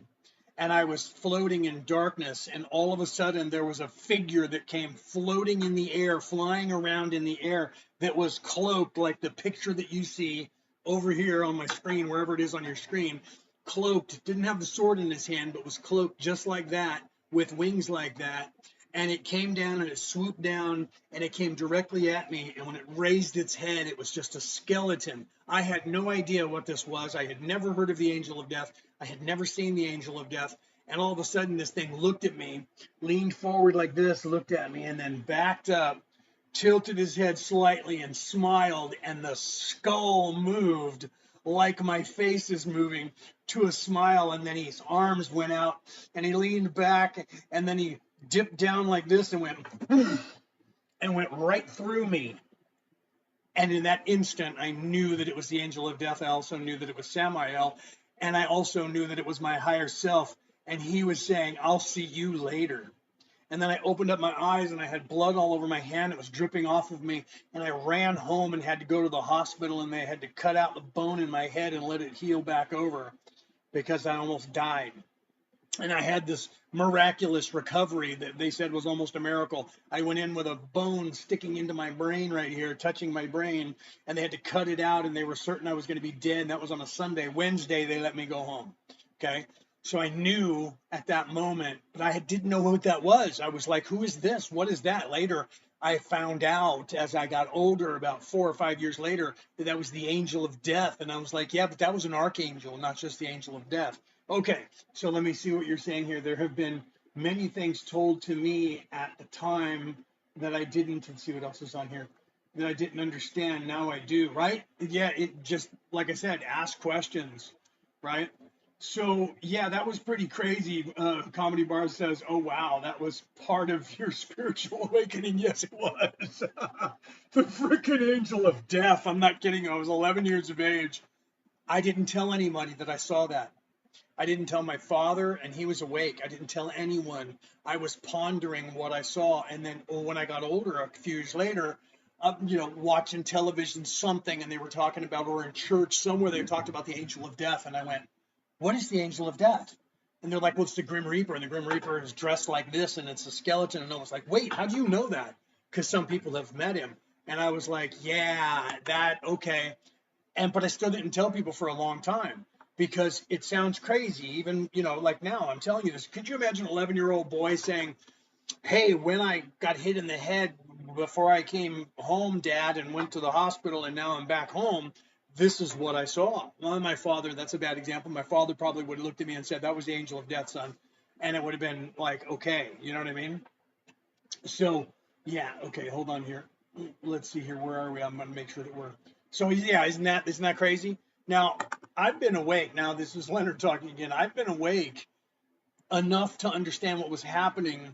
and I was floating in darkness, and all of a sudden there was a figure that came floating in the air, flying around in the air, that was cloaked like the picture that you see over here on my screen, wherever it is on your screen, cloaked, didn't have the sword in his hand, but was cloaked just like that, with wings like that. And it came down and it swooped down and it came directly at me. And when it raised its head, it was just a skeleton. I had no idea what this was. I had never heard of the angel of death. I had never seen the angel of death. And all of a sudden, this thing looked at me, leaned forward like this, looked at me, and then backed up, tilted his head slightly, and smiled. And the skull moved like my face is moving to a smile. And then his arms went out and he leaned back, and then he dipped down like this and went right through me. And in that instant, I knew that it was the angel of death. I also knew that it was Samael. And I also knew that it was my higher self. And he was saying, I'll see you later. And then I opened up my eyes and I had blood all over my hand. It was dripping off of me. And I ran home and had to go to the hospital, and they had to cut out the bone in my head and let it heal back over, because I almost died. And I had this miraculous recovery that they said was almost a miracle. I went in with a bone sticking into my brain right here, touching my brain, and they had to cut it out, and they were certain I was going to be dead. And that was on a Sunday. Wednesday, they let me go home. Okay. So I knew at that moment, but I didn't know what that was. I was like, who is this? What is that? Later, I found out as I got older, about 4 or 5 years later, that that was the angel of death. And I was like, yeah, but that was an archangel, not just the angel of death. Okay, so let me see what you're saying here. There have been many things told to me at the time that I didn't, and see what else is on here, that I didn't understand. Now I do, right? Yeah, it just, like I said, ask questions, right? So, yeah, that was pretty crazy. Comedy Bar says, oh, wow, that was part of your spiritual awakening. Yes, it was. The freaking angel of death. I'm not kidding. I was 11 years of age. I didn't tell anybody that I saw that. I didn't tell my father, and he was awake. I didn't tell anyone. I was pondering what I saw. And then when I got older, a few years later, watching television, something, and they were talking about, or in church somewhere, they talked about the angel of death. And I went, what is the angel of death? And they're like, well, it's the Grim Reaper. And the Grim Reaper is dressed like this, and it's a skeleton. And I was like, wait, how do you know that? Because some people have met him. And I was like, yeah, that, okay. But I still didn't tell people for a long time, because it sounds crazy. Even, like now, I'm telling you this. Could you imagine an 11-year-old boy saying, hey, when I got hit in the head before I came home, Dad, and went to the hospital, and now I'm back home, this is what I saw. Well, my father, that's a bad example. My father probably would have looked at me and said, that was the angel of death, son. And it would have been like, okay, you know what I mean? So, yeah, okay, hold on here. Let's see here. Where are we? I'm going to make sure that we're. So, yeah, isn't that crazy? Now, I've been awake. Now, this is Leonard talking again. I've been awake enough to understand what was happening.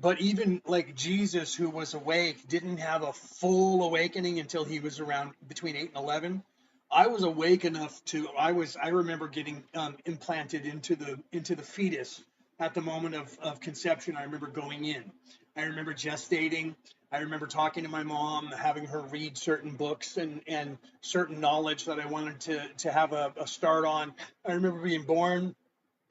But even like Jesus, who was awake, didn't have a full awakening until he was around between 8 and 11. I was awake enough to. I remember getting implanted into the fetus at the moment of conception. I remember going in. I remember gestating. I remember talking to my mom, having her read certain books and certain knowledge that I wanted to have a start on. I remember being born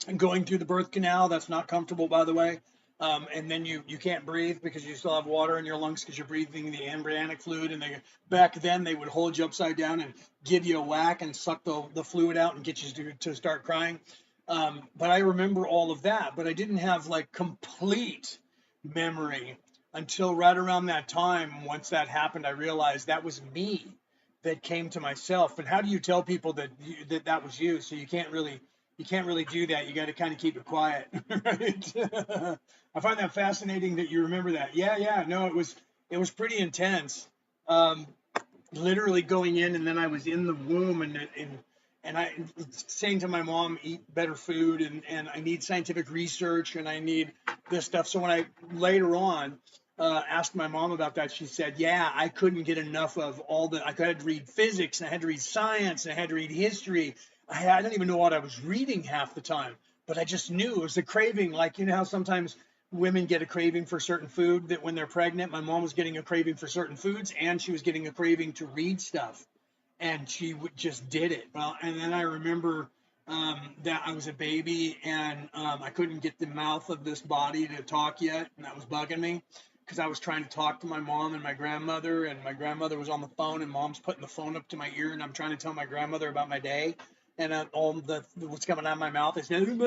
and going through the birth canal. That's not comfortable, by the way. And then you can't breathe because you still have water in your lungs because you're breathing the embryonic fluid. And back then they would hold you upside down and give you a whack and suck the fluid out and get you to start crying. But I remember all of that, but I didn't have like complete memory until right around that time. Once that happened, I realized that was me that came to myself. But how do you tell people that was you? So you can't really do that. You got to kind of keep it quiet, right? I find that fascinating that you remember that. Yeah. No, it was pretty intense. Literally going in, and then I was in the womb, and I saying to my mom, eat better food, and I need scientific research, and I need this stuff. So when I later on asked my mom about that, she said, yeah, I couldn't get enough of I had to read physics, and I had to read science, and I had to read history. I didn't even know what I was reading half the time, but I just knew it was a craving. Like, how sometimes women get a craving for certain food that when they're pregnant, my mom was getting a craving for certain foods, and she was getting a craving to read stuff. and she just did it. Well, and then I remember that I was a baby and I couldn't get the mouth of this body to talk yet, and that was bugging me because I was trying to talk to my mom and my grandmother was on the phone, and mom's putting the phone up to my ear, and I'm trying to tell my grandmother about my day. And all the what's coming out of my mouth is, and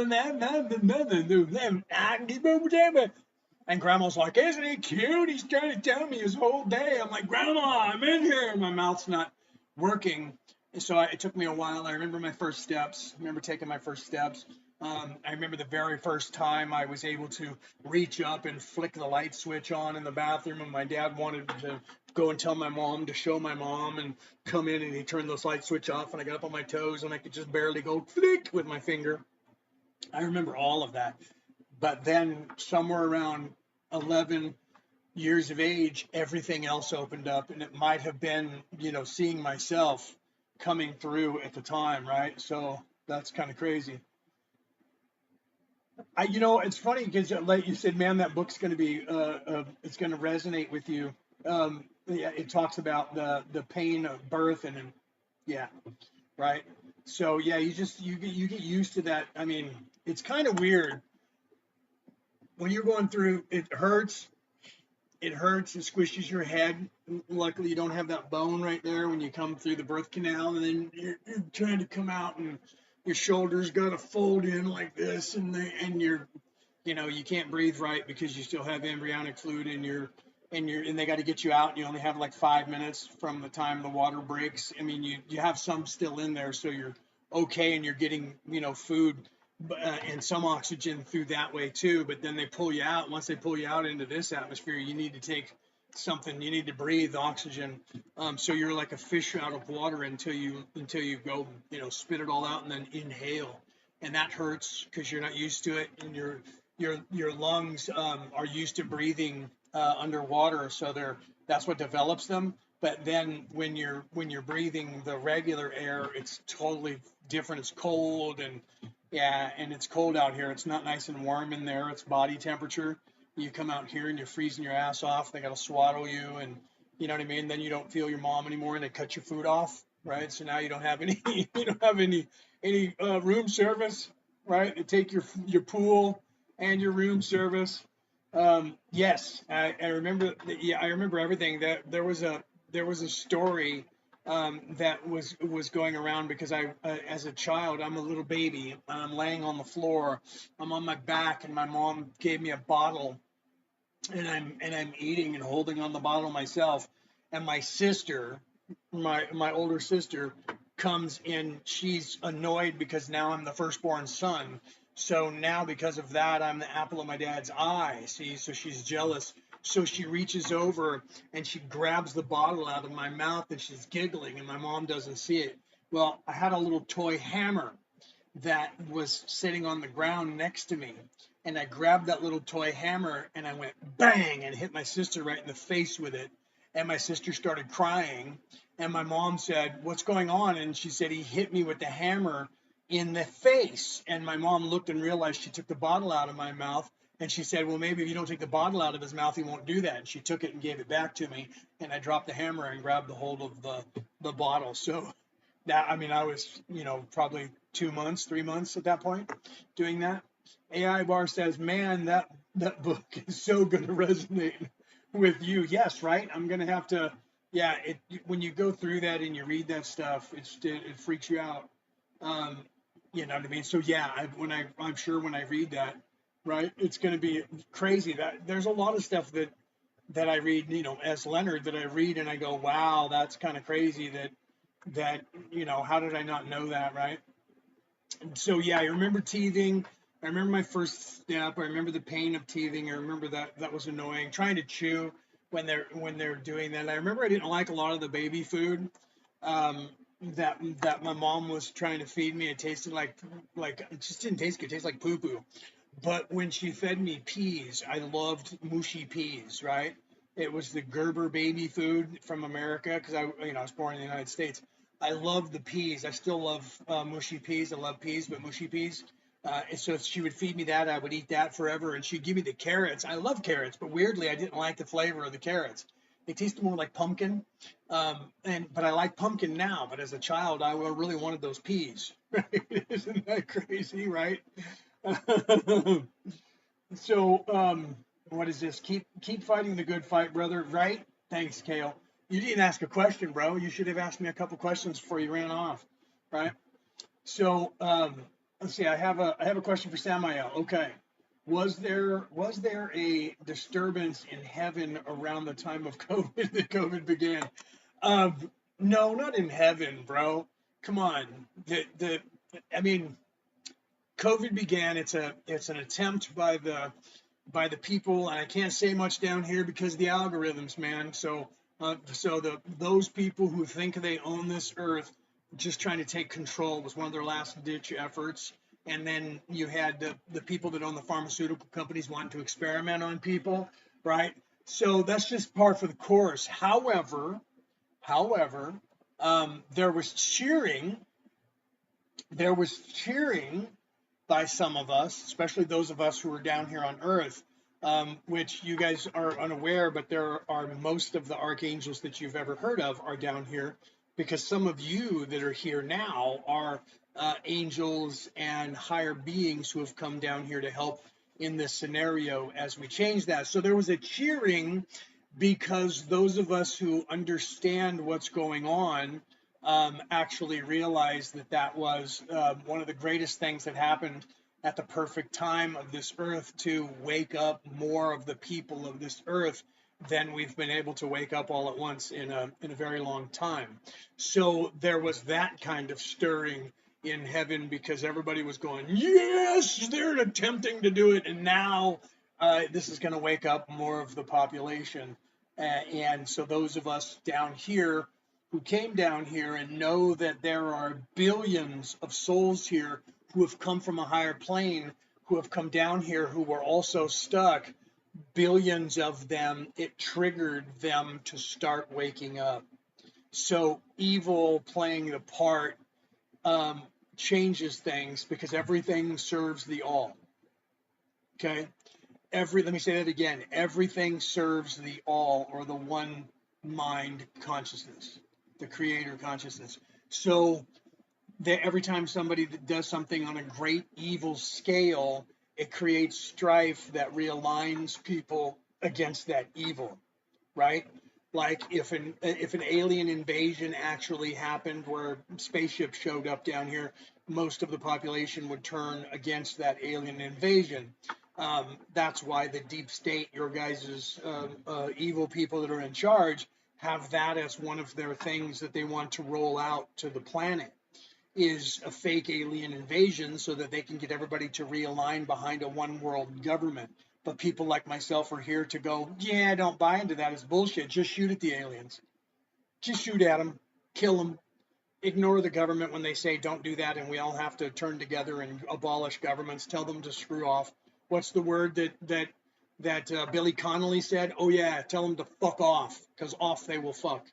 grandma's like, isn't he cute? He's trying to tell me his whole day. I'm like, Grandma, I'm in here. My mouth's not working. And so it took me a while. I remember my first steps. I remember taking my first steps. I remember the very first time I was able to reach up and flick the light switch on in the bathroom, and my dad wanted to go and tell my mom to show my mom and come in, and he turned the light switch off, and I got up on my toes, and I could just barely go flick with my finger. I remember all of that. But then somewhere around 11 years of age, everything else opened up, and it might have been, seeing myself coming through at the time, right? So that's kind of crazy. It's funny because, like you said, man, that book's going to be, it's going to resonate with you. Yeah, it talks about the pain of birth, and yeah, right. So yeah, you get used to that. I mean, it's kind of weird when you're going through. It hurts. It hurts. It squishes your head. Luckily, you don't have that bone right there when you come through the birth canal, and then you're trying to come out, and your shoulders got to fold in like this, and you can't breathe right because you still have embryonic fluid in and they got to get you out, and you only have like 5 minutes from the time the water breaks. I mean, you have some still in there, so you're okay, and you're getting food and some oxygen through that way too. But then they pull you out. Once they pull you out into this atmosphere, you need to take something. You need to breathe oxygen. So you're like a fish out of water until you go, spit it all out and then inhale, and that hurts because you're not used to it, and your lungs are used to breathing underwater, so that's what develops them. But then when you're breathing the regular air, it's totally different. It's cold, and yeah, and it's cold out here. It's not nice and warm in there. It's body temperature. You come out here and you're freezing your ass off. They got to swaddle you, and you know what I mean. Then you don't feel your mom anymore, and they cut your food off, right? So now you don't have any you don't have any room service, right? They take your pool and your room service. Yes, I remember. Yeah, I remember everything. That there was a story that was going around because as a child, I'm a little baby. I'm laying on the floor. I'm on my back, and my mom gave me a bottle, and I'm eating and holding on the bottle myself. And my sister, my older sister, comes in. She's annoyed because now I'm the firstborn son. So now because of that, I'm the apple of my dad's eye. See, so she's jealous. So she reaches over and she grabs the bottle out of my mouth, and she's giggling, and my mom doesn't see it. Well, I had a little toy hammer that was sitting on the ground next to me. And I grabbed that little toy hammer and I went bang and hit my sister right in the face with it. And my sister started crying. And my mom said, "What's going on?" And she said, "He hit me with the hammer in the face." And my mom looked and realized she took the bottle out of my mouth. And she said, "Well, maybe if you don't take the bottle out of his mouth, he won't do that." And she took it and gave it back to me. And I dropped the hammer and grabbed the hold of the bottle. So that, I mean, I was, probably 2 months, 3 months at that point doing that. AI Bar says, "Man, that book is so going to resonate with you." Yes, right. I'm going to have to. Yeah, when you go through that and you read that stuff, it freaks you out. Um, you know what I mean? So yeah, I'm sure when I read that, right, it's going to be crazy. That there's a lot of stuff that I read, as Leonard, that I read and I go, wow, that's kind of crazy. That how did I not know that, right? So yeah, I remember teething. I remember my first step. I remember the pain of teething. I remember that was annoying. Trying to chew when they're doing that. I remember I didn't like a lot of the baby food um, that my mom was trying to feed me. It tasted like it just didn't taste good. It tasted like poo poo. But when she fed me peas, I loved mushy peas. Right? It was the Gerber baby food from America because I was born in the United States. I love the peas. I still love mushy peas. I love peas, but mushy peas. And so if she would feed me that, I would eat that forever. And she'd give me the carrots. I love carrots, but weirdly, I didn't like the flavor of the carrots. They tasted more like pumpkin. But I like pumpkin now. But as a child, I really wanted those peas. Right? Isn't that crazy, right? So, what is this? Keep fighting the good fight, brother. Right? Thanks, Kale. You didn't ask a question, bro. You should have asked me a couple questions before you ran off, right? So, let's see. I have a question for Samael. Okay. Was there a disturbance in heaven around the time of COVID that COVID began? No, not in heaven, bro. Come on. I mean, COVID began. It's an attempt by the people, and I can't say much down here because of the algorithms, man. So those people who think they own this earth, just trying to take control, was one of their last ditch efforts. And then you had the people that own the pharmaceutical companies wanting to experiment on people, right? So that's just par for the course. However, there was cheering. There was cheering by some of us, especially those of us who are down here on Earth, which you guys are unaware, but there are most of the archangels that you've ever heard of are down here, because some of you that are here now are angels and higher beings who have come down here to help in this scenario as we change that. So there was a cheering because those of us who understand what's going on actually realized that that was one of the greatest things that happened at the perfect time of this earth to wake up more of the people of this earth than we've been able to wake up all at once in a very long time. So there was that kind of stirring in heaven because everybody was going, yes, they're attempting to do it, and now this is going to wake up more of the population. And so those of us down here who came down here and know that there are billions of souls here who have come from a higher plane, who have come down here, who were also stuck, billions of them, it triggered them to start waking up. So evil playing the part changes things because everything serves the all. Okay? Let me say that again. Everything serves the all, or the one mind consciousness, the creator consciousness. So every time somebody does something on a great evil scale, it creates strife that realigns people against that evil, right? Like if an alien invasion actually happened where spaceships showed up down here, most of the population would turn against that alien invasion. That's why the deep state, your guys' evil people that are in charge, have that as one of their things that they want to roll out to the planet, is a fake alien invasion so that they can get everybody to realign behind a one world government. But people like myself are here to go, yeah, don't buy into that. It's bullshit. Just shoot at the aliens. Just shoot at them. Kill them. Ignore the government when they say don't do that, and we all have to turn together and abolish governments. Tell them to screw off. What's the word that Billy Connolly said? Oh yeah, tell them to fuck off, because off they will fuck.